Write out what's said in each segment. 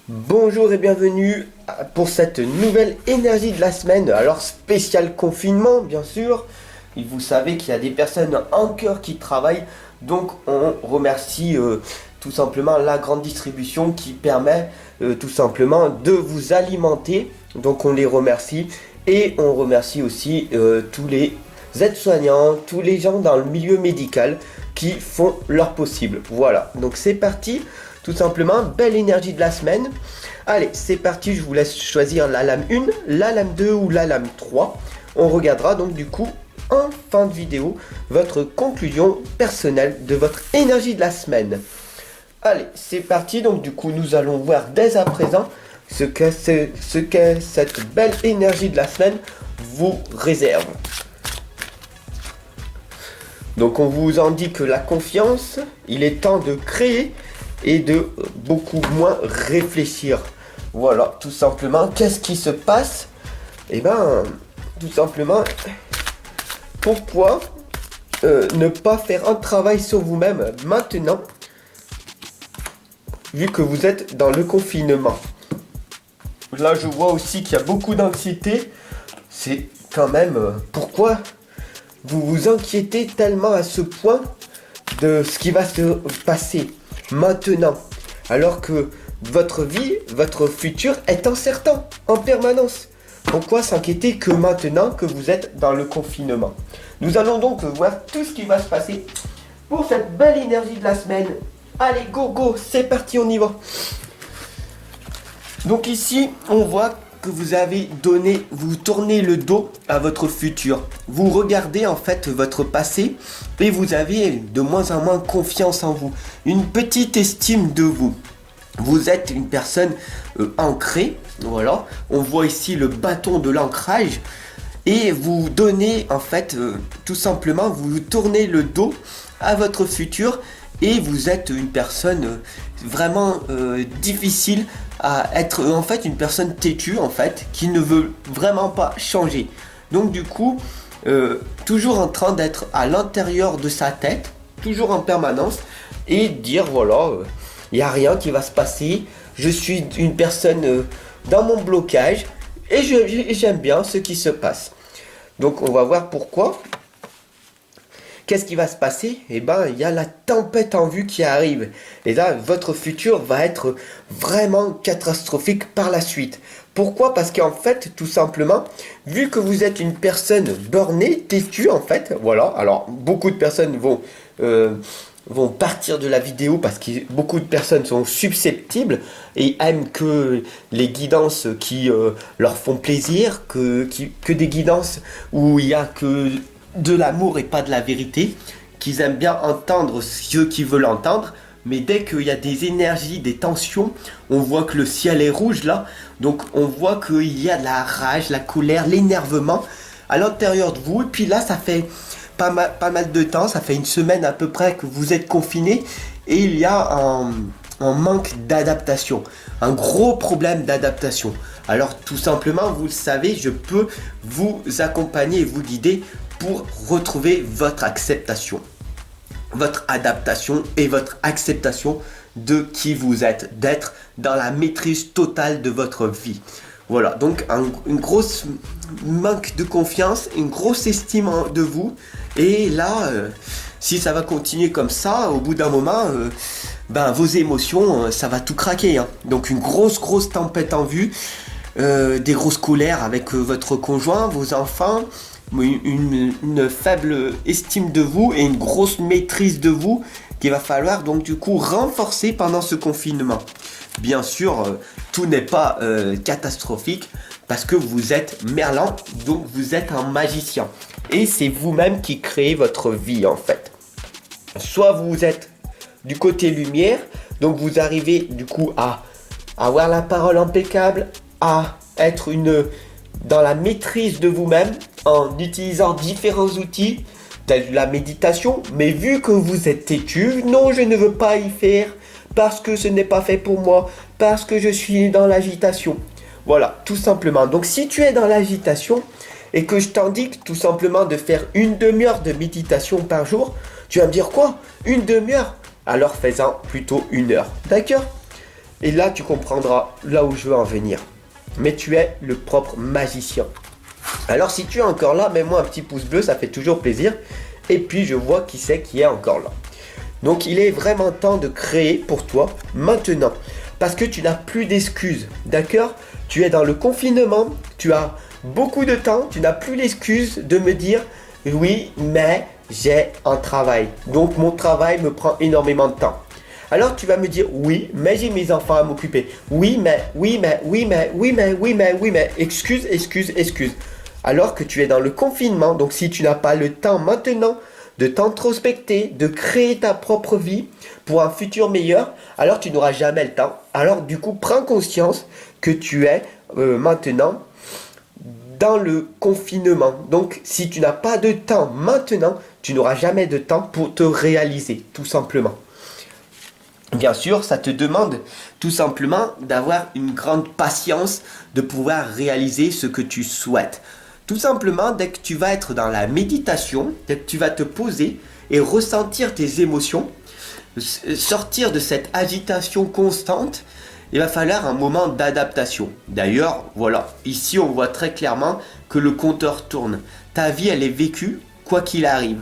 Bonjour et bienvenue pour cette nouvelle énergie de la semaine. Alors spécial confinement bien sûr. Et vous savez qu'il y a des personnes en cœur qui travaillent. Donc on remercie tout simplement la grande distribution qui permet tout simplement de vous alimenter. Donc on les remercie. Et on remercie aussi tous les aides-soignants, tous les gens dans le milieu médical qui font leur possible. Voilà, donc c'est parti. Tout simplement, belle énergie de la semaine. Allez, c'est parti, je vous laisse choisir la lame 1, la lame 2 ou la lame 3. On regardera donc du coup en fin de vidéo votre conclusion personnelle de votre énergie de la semaine. Allez, c'est parti, donc du coup nous allons voir dès à présent ce que cette belle énergie de la semaine vous réserve. Donc on vous en dit que la confiance, il est temps de créer et de beaucoup moins réfléchir. Voilà, tout simplement, qu'est-ce qui se passe? Eh ben, tout simplement, pourquoi ne pas faire un travail sur vous-même maintenant, vu que vous êtes dans le confinement? Là, je vois aussi qu'il y a beaucoup d'anxiété. C'est quand même, pourquoi vous vous inquiétez tellement à ce point de ce qui va se passer maintenant, alors que votre vie, votre futur est incertain en permanence? Pourquoi s'inquiéter que maintenant que vous êtes dans le confinement? Nous allons donc voir tout ce qui va se passer pour cette belle énergie de la semaine. Allez, go, go, c'est parti, on y va. Donc ici, on voit que vous tournez le dos à votre futur. Vous regardez en fait votre passé et vous avez de moins en moins confiance en vous. Une petite estime de vous. Vous êtes une personne ancrée, voilà. On voit ici le bâton de l'ancrage et vous donnez en fait tout simplement, vous tournez le dos à votre futur et vous êtes une personne vraiment difficile à être, en fait une personne têtue en fait qui ne veut vraiment pas changer. Donc du coup toujours en train d'être à l'intérieur de sa tête, toujours en permanence, et dire voilà, il n'y a rien qui va se passer, je suis une personne dans mon blocage et j'aime bien ce qui se passe. Donc on va voir pourquoi. Qu'est-ce qui va se passer? Eh ben, il y a la tempête en vue qui arrive. Et là, votre futur va être vraiment catastrophique par la suite. Pourquoi? Parce qu'en fait, tout simplement, vu que vous êtes une personne bornée, têtue en fait, voilà. Alors, beaucoup de personnes vont partir de la vidéo parce que beaucoup de personnes sont susceptibles et aiment que les guidances qui leur font plaisir, que des guidances où il y a que de l'amour et pas de la vérité, qu'ils aiment bien entendre ce qu'ils veulent entendre, mais dès qu'il y a des énergies, des tensions, on voit que le ciel est rouge là, donc on voit qu'il y a de la rage, la colère, l'énervement à l'intérieur de vous, et puis là ça fait pas mal de temps, ça fait une semaine à peu près que vous êtes confiné, et il y a un manque d'adaptation, un gros problème d'adaptation. Alors tout simplement, vous le savez, je peux vous accompagner et vous guider pour retrouver votre acceptation, votre adaptation et votre acceptation de qui vous êtes, d'être dans la maîtrise totale de votre vie. Voilà, donc une grosse manque de confiance, une grosse estime de vous. Et là, si ça va continuer comme ça, au bout d'un moment, vos émotions, ça va tout craquer, hein. Donc une grosse tempête en vue, des grosses colères avec votre conjoint, vos enfants, une faible estime de vous et une grosse maîtrise de vous qu'il va falloir donc du coup renforcer pendant ce confinement. Bien sûr, tout n'est pas catastrophique parce que vous êtes Merlin, donc vous êtes un magicien. Et c'est vous-même qui créez votre vie en fait. Soit vous êtes du côté lumière, donc vous arrivez du coup à avoir la parole impeccable, à être dans la maîtrise de vous-même en utilisant différents outils tels la méditation, mais vu que vous êtes têtu, non, je ne veux pas y faire parce que ce n'est pas fait pour moi, parce que je suis dans l'agitation. Voilà, tout simplement. Donc si tu es dans l'agitation et que je t'indique tout simplement de faire une demi-heure de méditation par jour, tu vas me dire quoi? Une demi-heure? Alors fais-en plutôt 1 heure. D'accord? Et là, tu comprendras là où je veux en venir. Mais tu es le propre magicien. Alors si tu es encore là, mets-moi un petit pouce bleu, ça fait toujours plaisir. Et puis je vois qui c'est qui est encore là. Donc il est vraiment temps de créer pour toi maintenant. Parce que tu n'as plus d'excuses, d'accord? Tu es dans le confinement, tu as beaucoup de temps, tu n'as plus l'excuse de me dire oui, mais j'ai un travail. Donc mon travail me prend énormément de temps. Alors tu vas me dire oui, mais j'ai mes enfants à m'occuper. Oui, mais, excuse. Alors que tu es dans le confinement, donc si tu n'as pas le temps maintenant de t'introspecter, de créer ta propre vie pour un futur meilleur, alors tu n'auras jamais le temps. Alors du coup, prends conscience que tu es maintenant dans le confinement. Donc si tu n'as pas de temps maintenant, tu n'auras jamais de temps pour te réaliser, tout simplement. Bien sûr, ça te demande tout simplement d'avoir une grande patience de pouvoir réaliser ce que tu souhaites. Tout simplement, dès que tu vas être dans la méditation, dès que tu vas te poser et ressentir tes émotions, sortir de cette agitation constante, il va falloir un moment d'adaptation. D'ailleurs, voilà, ici on voit très clairement que le compteur tourne. Ta vie, elle est vécue, quoi qu'il arrive.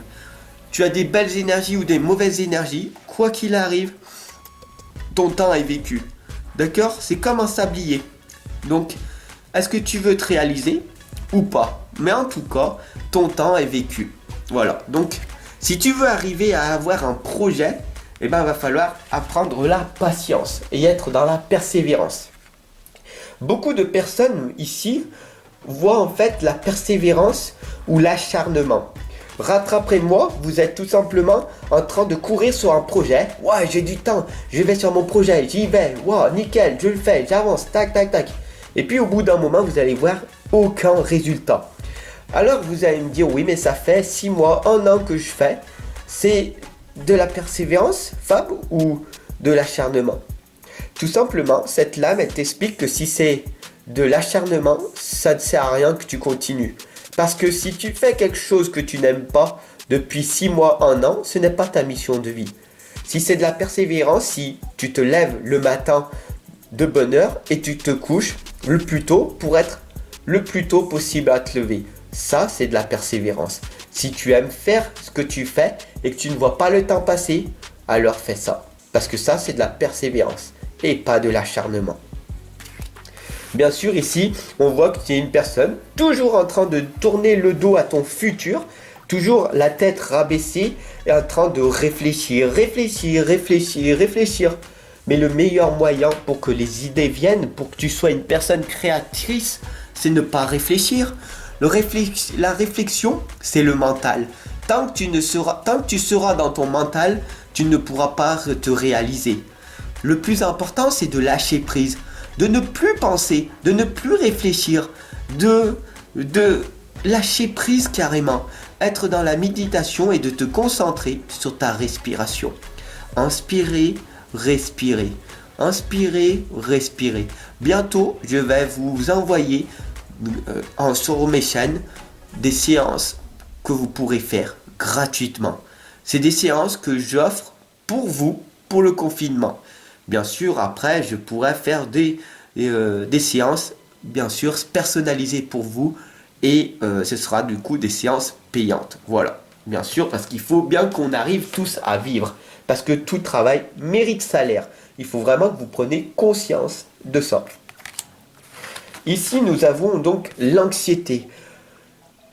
Tu as des belles énergies ou des mauvaises énergies, quoi qu'il arrive, ton temps est vécu. D'accord? C'est comme un sablier. Donc, est-ce que tu veux te réaliser ou pas? Mais en tout cas, ton temps est vécu. Voilà. Donc, si tu veux arriver à avoir un projet, eh ben, il va falloir apprendre la patience et être dans la persévérance. Beaucoup de personnes ici voient en fait la persévérance ou l'acharnement. Rattrapez-moi, vous êtes tout simplement en train de courir sur un projet. Ouais, j'ai du temps, je vais sur mon projet, j'y vais, ouais, nickel, je le fais, j'avance, tac, tac, tac. Et puis au bout d'un moment, vous allez voir aucun résultat. Alors vous allez me dire, oui, mais ça fait 6 mois, 1 an que je fais. C'est de la persévérance, Fab, ou de l'acharnement? Tout simplement, cette lame, elle t'explique que si c'est de l'acharnement, ça ne sert à rien que tu continues. Parce que si tu fais quelque chose que tu n'aimes pas depuis 6 mois, 1 an, ce n'est pas ta mission de vie. Si c'est de la persévérance, si tu te lèves le matin de bonne heure et tu te couches le plus tôt pour être le plus tôt possible à te lever. Ça, c'est de la persévérance. Si tu aimes faire ce que tu fais et que tu ne vois pas le temps passer, alors fais ça. Parce que ça, c'est de la persévérance et pas de l'acharnement. Bien sûr, ici, on voit que tu es une personne toujours en train de tourner le dos à ton futur, toujours la tête rabaissée et en train de réfléchir. Mais le meilleur moyen pour que les idées viennent, pour que tu sois une personne créatrice, c'est ne pas réfléchir. La réflexion, c'est le mental. Tant que tu seras dans ton mental, tu ne pourras pas te réaliser. Le plus important, c'est de lâcher prise. De ne plus penser, de ne plus réfléchir, de lâcher prise carrément, être dans la méditation et de te concentrer sur ta respiration. Inspirer, respirer, inspirer, respirer. Bientôt, je vais vous envoyer sur mes chaînes des séances que vous pourrez faire gratuitement. C'est des séances que j'offre pour vous, pour le confinement. Bien sûr, après, je pourrais faire des séances, bien sûr, personnalisées pour vous. Et ce sera du coup des séances payantes. Voilà, bien sûr, parce qu'il faut bien qu'on arrive tous à vivre. Parce que tout travail mérite salaire. Il faut vraiment que vous preniez conscience de ça. Ici, nous avons donc l'anxiété.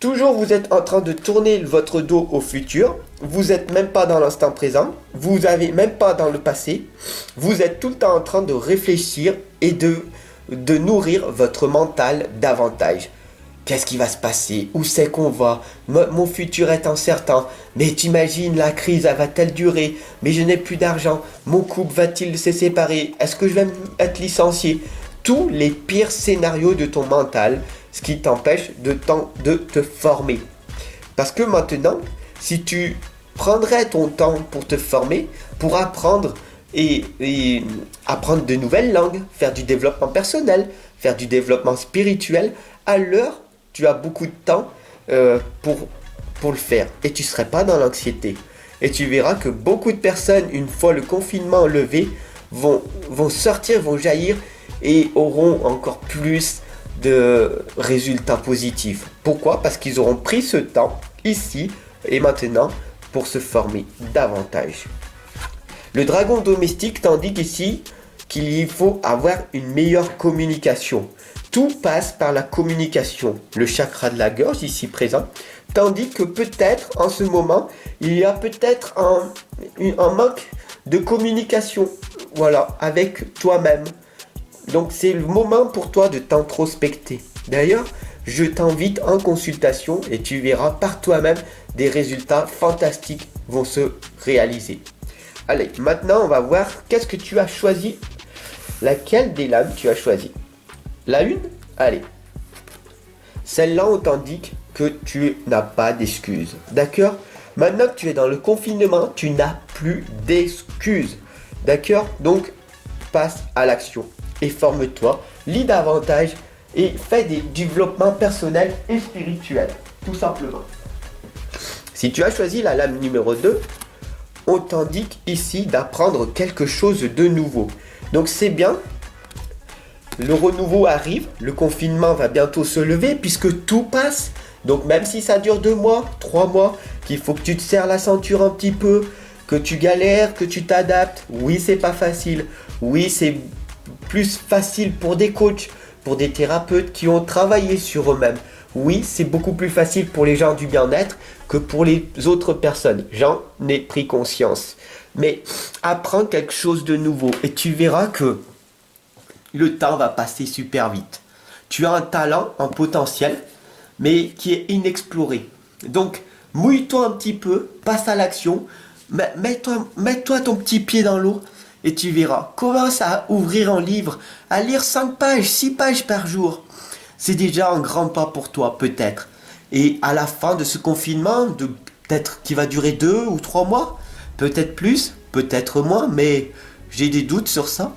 Toujours vous êtes en train de tourner votre dos au futur, vous n'êtes même pas dans l'instant présent, vous n'avez même pas dans le passé, vous êtes tout le temps en train de réfléchir et de nourrir votre mental davantage. Qu'est-ce qui va se passer? Où c'est qu'on va? Mon futur est incertain. Mais t'imagines, la crise, elle va-t-elle durer? Mais je n'ai plus d'argent. Mon couple va-t-il se séparer? Est-ce que je vais être licencié? Tous les pires scénarios de ton mental, ce qui t'empêche de te former. Parce que maintenant, si tu prendrais ton temps pour te former, pour apprendre et apprendre de nouvelles langues, faire du développement personnel, faire du développement spirituel, alors tu as beaucoup de temps pour le faire et tu ne serais pas dans l'anxiété. Et tu verras que beaucoup de personnes, une fois le confinement levé, vont sortir, vont jaillir et auront encore plus de résultats positifs. Pourquoi? Parce qu'ils auront pris ce temps ici et maintenant pour se former davantage. Le dragon domestique t'indique ici qu'il faut avoir une meilleure communication. Tout passe par la communication. Le chakra de la gorge ici présent t'indique que peut-être en ce moment, il y a peut-être un manque de communication, voilà, avec toi-même. Donc c'est le moment pour toi de t'introspecter. D'ailleurs, je t'invite en consultation et tu verras par toi-même des résultats fantastiques vont se réaliser. Allez, maintenant on va voir qu'est-ce que tu as choisi. Laquelle des lames tu as choisi? La une? Allez. Celle-là, on t'indique que tu n'as pas d'excuses. D'accord? Maintenant que tu es dans le confinement, tu n'as plus d'excuses. D'accord? Donc, passe à l'action et forme-toi, lis davantage et fais des développements personnels et spirituels. Tout simplement. Si tu as choisi la lame numéro 2, on t'indique ici d'apprendre quelque chose de nouveau. Donc c'est bien, le renouveau arrive, le confinement va bientôt se lever puisque tout passe. Donc même si ça dure 2 mois, 3 mois, qu'il faut que tu te serres la ceinture un petit peu, que tu galères, que tu t'adaptes, oui c'est pas facile, oui c'est plus facile pour des coachs, pour des thérapeutes qui ont travaillé sur eux-mêmes. Oui, c'est beaucoup plus facile pour les gens du bien-être que pour les autres personnes. J'en ai pris conscience. Mais apprends quelque chose de nouveau et tu verras que le temps va passer super vite. Tu as un talent, un potentiel, mais qui est inexploré. Donc, mouille-toi un petit peu, passe à l'action, mets-toi ton petit pied dans l'eau et tu verras. Commence à ouvrir un livre, à lire 5 pages, 6 pages par jour. C'est déjà un grand pas pour toi, peut-être. Et à la fin de ce confinement, peut-être qui va durer 2 ou 3 mois, peut-être plus, peut-être moins, mais j'ai des doutes sur ça.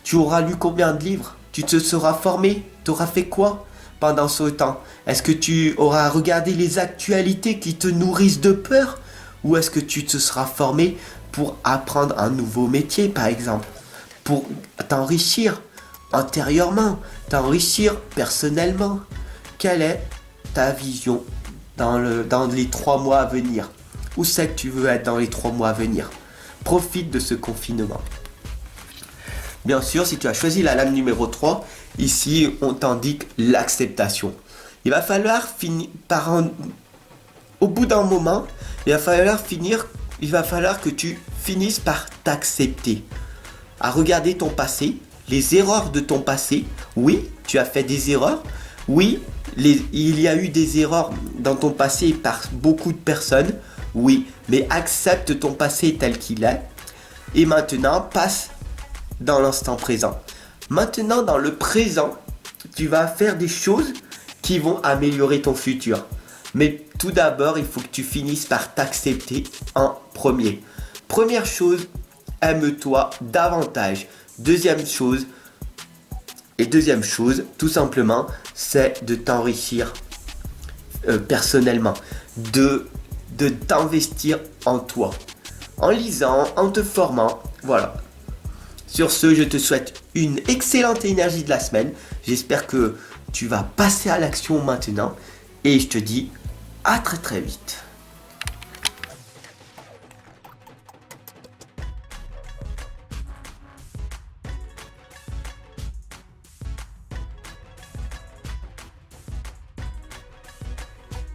Tu auras lu combien de livres? Tu te seras formé? Tu auras fait quoi pendant ce temps? Est-ce que tu auras regardé les actualités qui te nourrissent de peur? Ou est-ce que tu te seras formé pour apprendre un nouveau métier, par exemple? Pour t'enrichir intérieurement, t'enrichir personnellement. Quelle est ta vision dans les 3 mois à venir? Où c'est que tu veux être dans les 3 mois à venir? Profite de ce confinement. Bien sûr, si tu as choisi la lame numéro 3, ici on t'indique l'acceptation. Il va falloir finir au bout d'un moment, il va falloir que tu finisses par t'accepter. À regarder ton passé, les erreurs de ton passé. Oui, tu as fait des erreurs. Oui, il y a eu des erreurs dans ton passé par beaucoup de personnes. Oui, mais accepte ton passé tel qu'il est. Et maintenant, passe dans l'instant présent. Maintenant, dans le présent, tu vas faire des choses qui vont améliorer ton futur. Mais tout d'abord, il faut que tu finisses par t'accepter en premier. Première chose, aime-toi davantage. Deuxième chose, tout simplement, c'est de t'enrichir personnellement, de t'investir en toi, en lisant, en te formant, voilà. Sur ce, je te souhaite une excellente énergie de la semaine. J'espère que tu vas passer à l'action maintenant et je te dis à très très vite.